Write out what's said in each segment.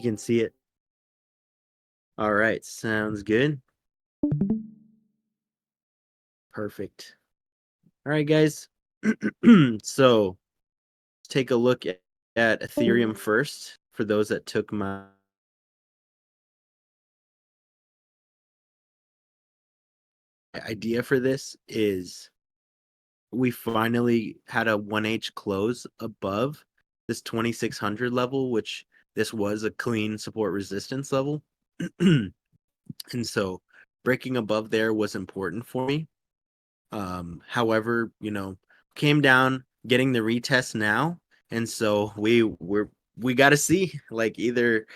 can see it. All right, sounds good. Perfect. All right, guys. So let's take a look at Ethereum first for those that took my idea for this is we finally had a 1H close above this 2600 level, which this was a clean support resistance level. And so breaking above there was important for me. However, came down getting the retest now. And so we got to see, like, either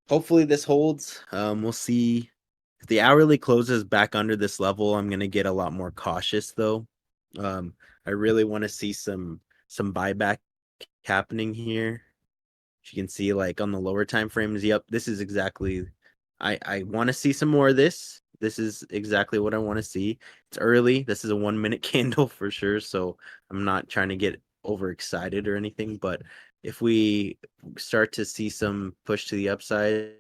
hopefully this holds. We'll see if the hourly closes back under this level. I'm going to get a lot more cautious though. I really want to see some buyback happening here. As you can see, like on the lower time frames, yep, this is exactly I want to see some more of this. This is exactly what I want to see. It's early. This is a 1 minute candle for sure, so I'm not trying to get overexcited or anything, but if we start to see some push to the upside,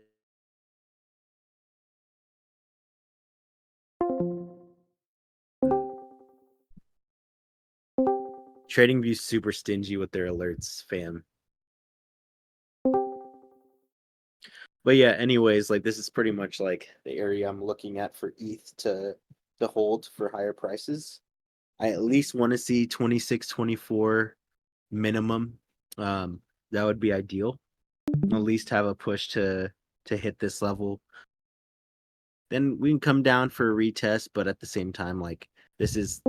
TradingView's super stingy with their alerts, fam. But yeah, anyways, like this is pretty much like the area I'm looking at for ETH to hold for higher prices. I at least want to see 26, 24 minimum. That would be ideal. At least have a push to hit this level. Then we can come down for a retest, but at the same time, like this is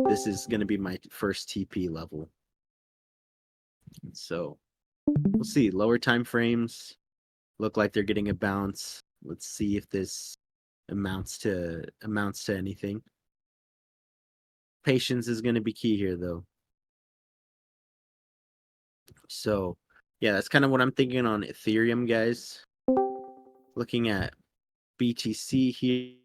gonna be my first TP level. So we'll see. Lower time frames look like they're getting a bounce. Let's see if this amounts to anything. Patience is gonna be key here though. So yeah, that's kind of what I'm thinking on Ethereum, guys. Looking at BTC here.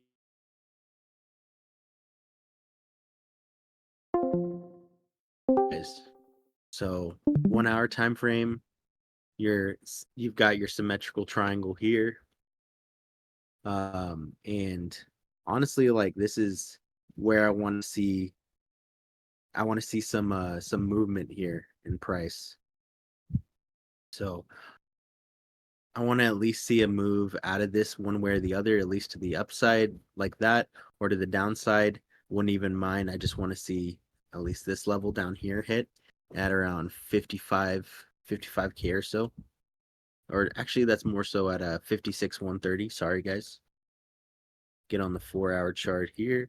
So 1 hour time frame, you've got your symmetrical triangle here. And honestly, like this is where I want to see some movement here in price. So I want to at least see a move out of this one way or the other, at least to the upside like that, or to the downside. Wouldn't even mind. I just want to see at least this level down here hit at around 55K or so. Or actually that's more so at a 56,130. Sorry guys. Get on the 4-hour chart here.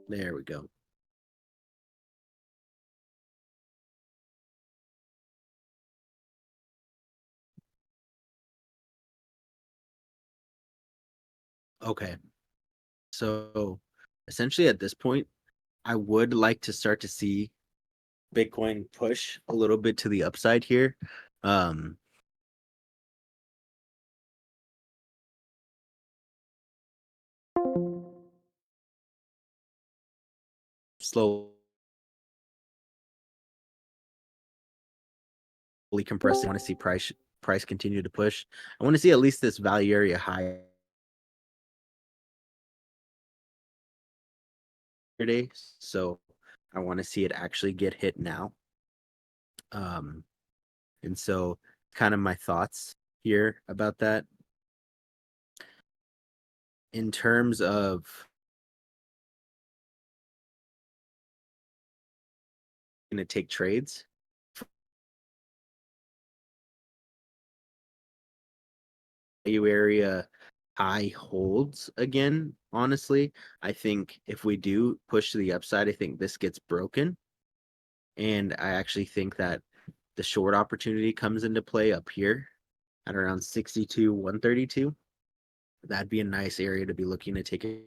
There we go. Okay. So essentially at this point, I would like to start to see Bitcoin push a little bit to the upside here. Slowly compressing. I want to see price continue to push. I want to see at least this value area high today. So I want to see it actually get hit now. And so kind of my thoughts here about that. In terms of going to take trades, value area high holds again. Honestly, I think if we do push to the upside, I think this gets broken. And I actually think that the short opportunity comes into play up here at around 62, 132. That'd be a nice area to be looking to take it.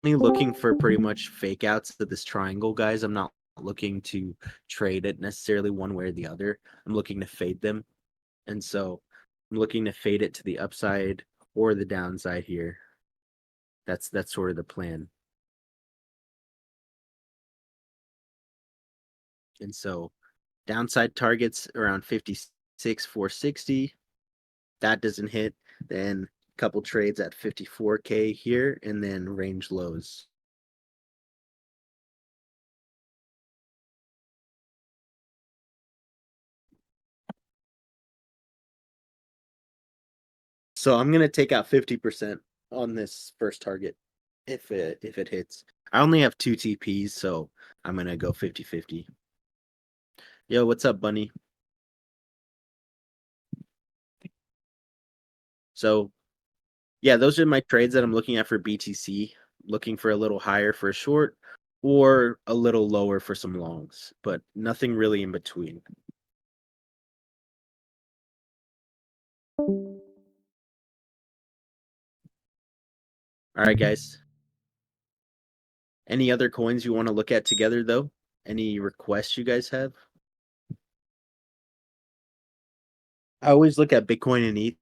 Looking for pretty much fake outs to this triangle, guys. I'm not looking to trade it necessarily one way or the other. I'm looking to fade them. And so I'm looking to fade it to the upside or the downside here. That's sort of the plan. And so downside targets around 56, 460. That doesn't hit. Then a couple trades at 54K here, and then range lows. So I'm gonna take out 50% on this first target if it hits. I only have 2 TPs, so I'm gonna go 50-50. Yo, what's up, Bunny? So yeah, those are my trades that I'm looking at for BTC. Looking for a little higher for a short or a little lower for some longs, but nothing really in between. All right, guys. Any other coins you want to look at together, though? Any requests you guys have? I always look at Bitcoin and ETH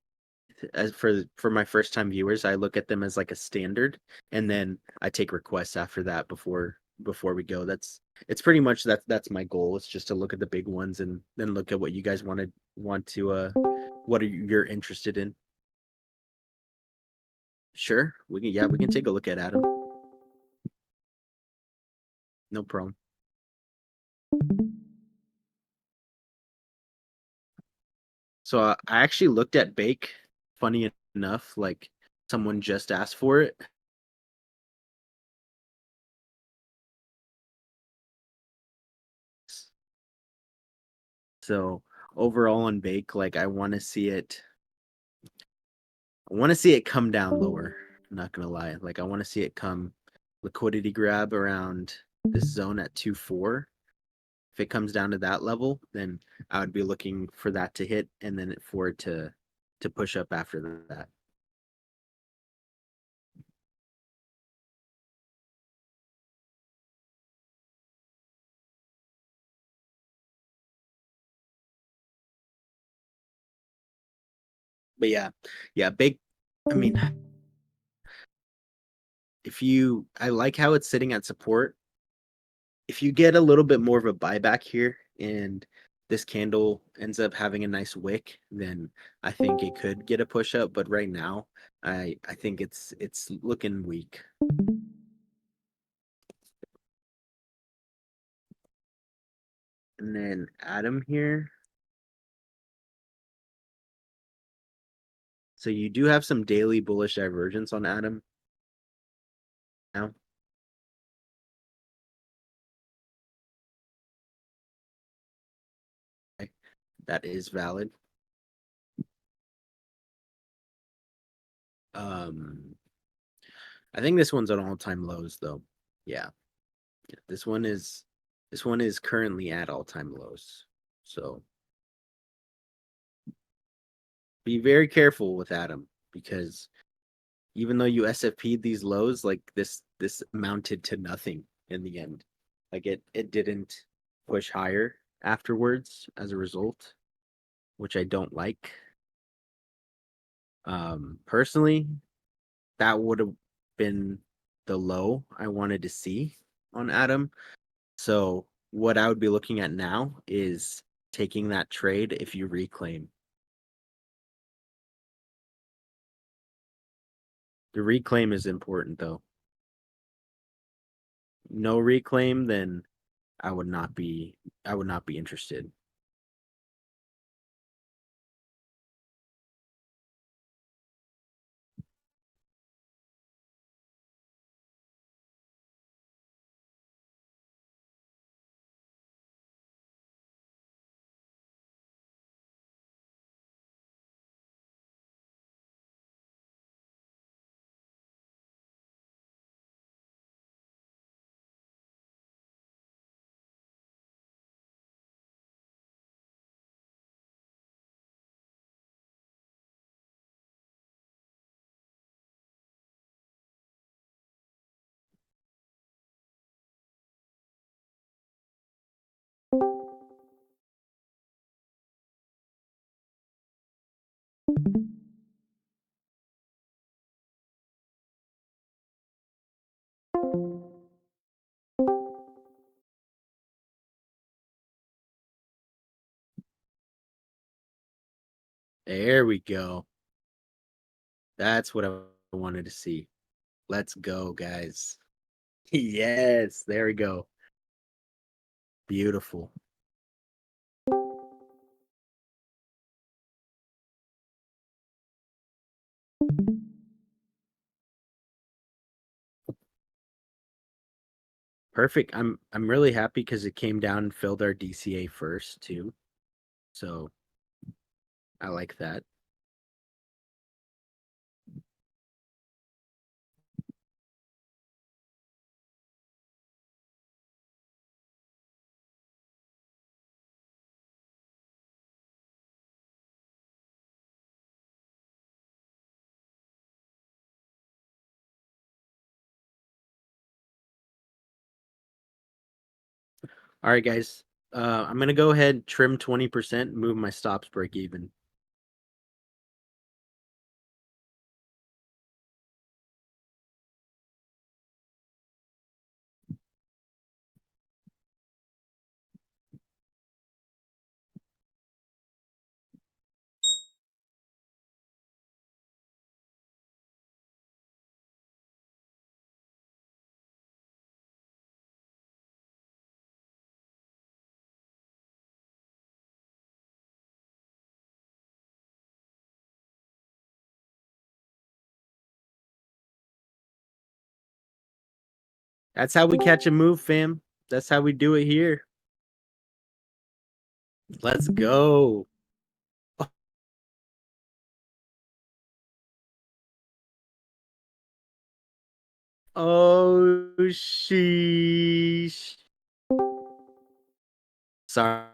as for my first time viewers. I look at them as like a standard, and then I take requests after that before we go. It's pretty much that's my goal. It's just to look at the big ones and then look at what you guys want to what are you're interested in. Sure, we can take a look at Adam. No problem. So I actually looked at Bake. Funny enough, like someone just asked for it. So overall on Bake, like I want to see it come down lower. I'm not gonna lie. Like I want to see it come liquidity grab around this zone at 2.4. If it comes down to that level, then I would be looking for that to hit and then for it to push up after that. But yeah, Bake. I mean, if you, I like how it's sitting at support. If you get a little bit more of a buyback here and this candle ends up having a nice wick, then I think it could get a push up. But right now, I think it's looking weak. And then Adam here. So you do have some daily bullish divergence on Adam now. Okay, that is valid. Um, I think this one's on all-time lows though. Yeah. This one is currently at all-time lows. So be very careful with Adam because even though you SFP'd these lows, like this amounted to nothing in the end. Like it didn't push higher afterwards as a result, which I don't like. Personally, that would have been the low I wanted to see on Adam. So what I would be looking at now is taking that trade if you reclaim. The reclaim is important though. No reclaim, then I would not be interested. There we go. That's what I wanted to see. Let's go, guys. Yes, there we go. Beautiful. Perfect. I'm really happy because it came down and filled our DCA first too. So I like that. All right, guys. I'm gonna go ahead, trim 20%, move my stops break even. That's how we catch a move, fam. That's how we do it here. Let's go. Oh, sheesh. Sorry,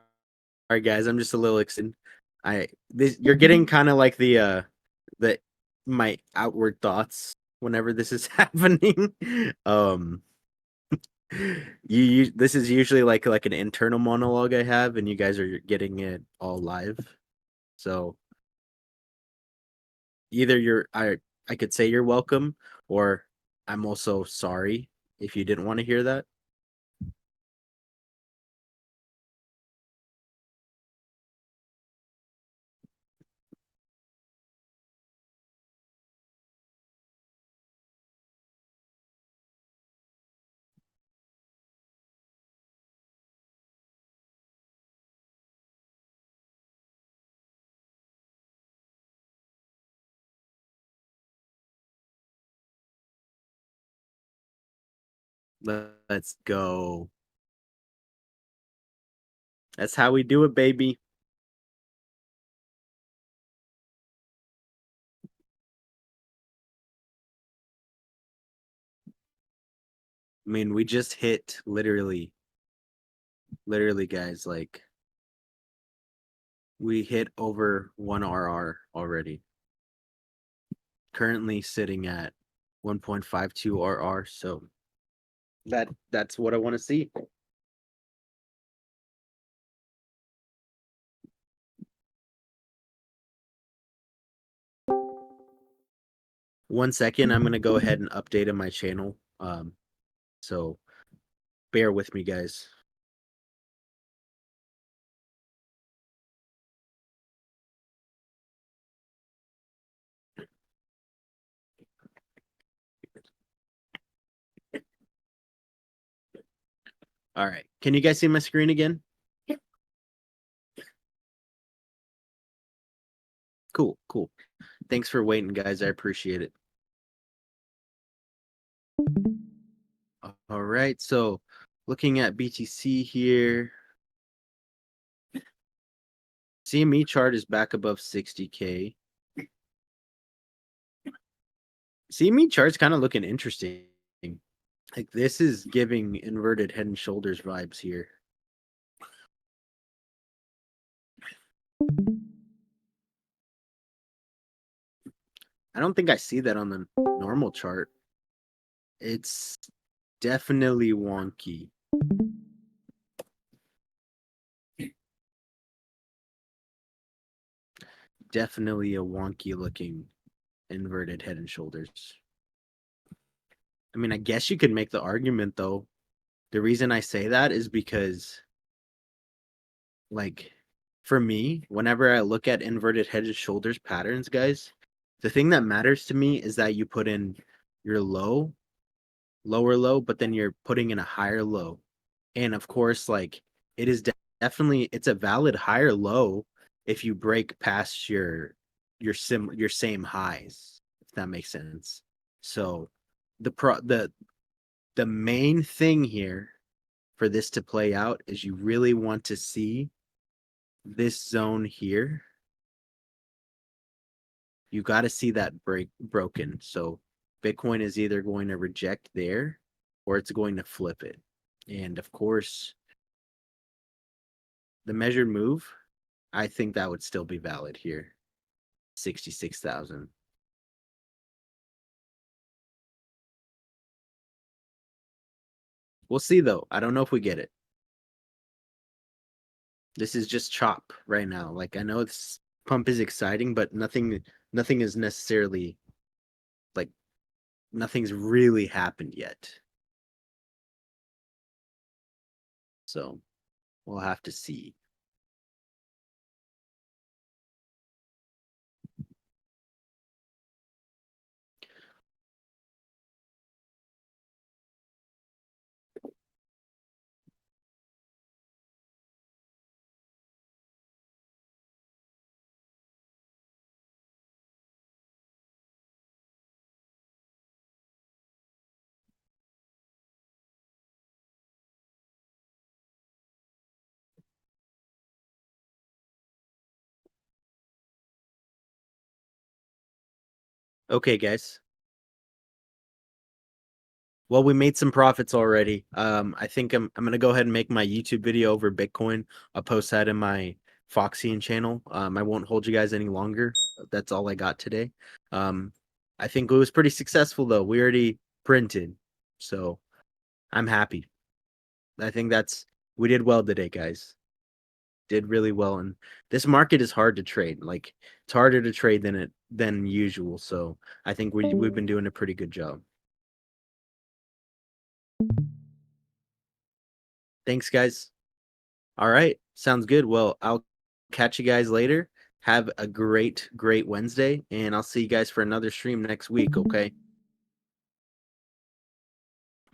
guys. I'm just a little excited. You're getting kind of like the my outward thoughts whenever this is happening. Um, this is usually like an internal monologue I have, and you guys are getting it all live. So either I could say you're welcome, or I'm also sorry if you didn't want to hear that. Let's go. That's how we do it, baby. I mean, we just hit literally, guys, like we hit over 1 RR already. Currently sitting at 1.52 RR, so that's what I want to see. One second, I'm gonna go ahead and update in my channel. So bear with me, guys. All right. Can you guys see my screen again? Cool, cool. Thanks for waiting, guys. I appreciate it. All right. So looking at BTC here, CME chart is back above 60K. CME chart's kind of looking interesting. Like this is giving inverted head and shoulders vibes here. I don't think I see that on the normal chart. It's definitely wonky. Definitely a wonky looking inverted head and shoulders. I mean, I guess you could make the argument though. The reason I say that is because like for me, whenever I look at inverted head and shoulders patterns, guys, the thing that matters to me is that you put in your low, lower low, but then you're putting in a higher low. And of course, like it is definitely it's a valid higher low if you break past your same highs, if that makes sense. So the main thing here for this to play out is you really want to see this zone here. You got to see that break broken. So Bitcoin is either going to reject there or it's going to flip it. And of course, the measured move, I think that would still be valid here. 66,000. We'll see though. I don't know if we get it. This is just chop right now. Like I know this pump is exciting, but nothing is necessarily like nothing's really happened yet. So we'll have to see. Okay, guys. Well, we made some profits already. I think I'm gonna go ahead and make my YouTube video over Bitcoin. I'll post that in my Foxian channel. I won't hold you guys any longer. That's all I got today. Um, I think it was pretty successful though. We already printed, so I'm happy. I think we did well today, guys. Did really well, and this market is hard to trade. Like it's harder to trade than usual. So I think we've been doing a pretty good job. Thanks, guys. All right. Sounds good. Well, I'll catch you guys later. Have a great Wednesday, and I'll see you guys for another stream next week, okay?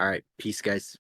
All right. Peace, guys.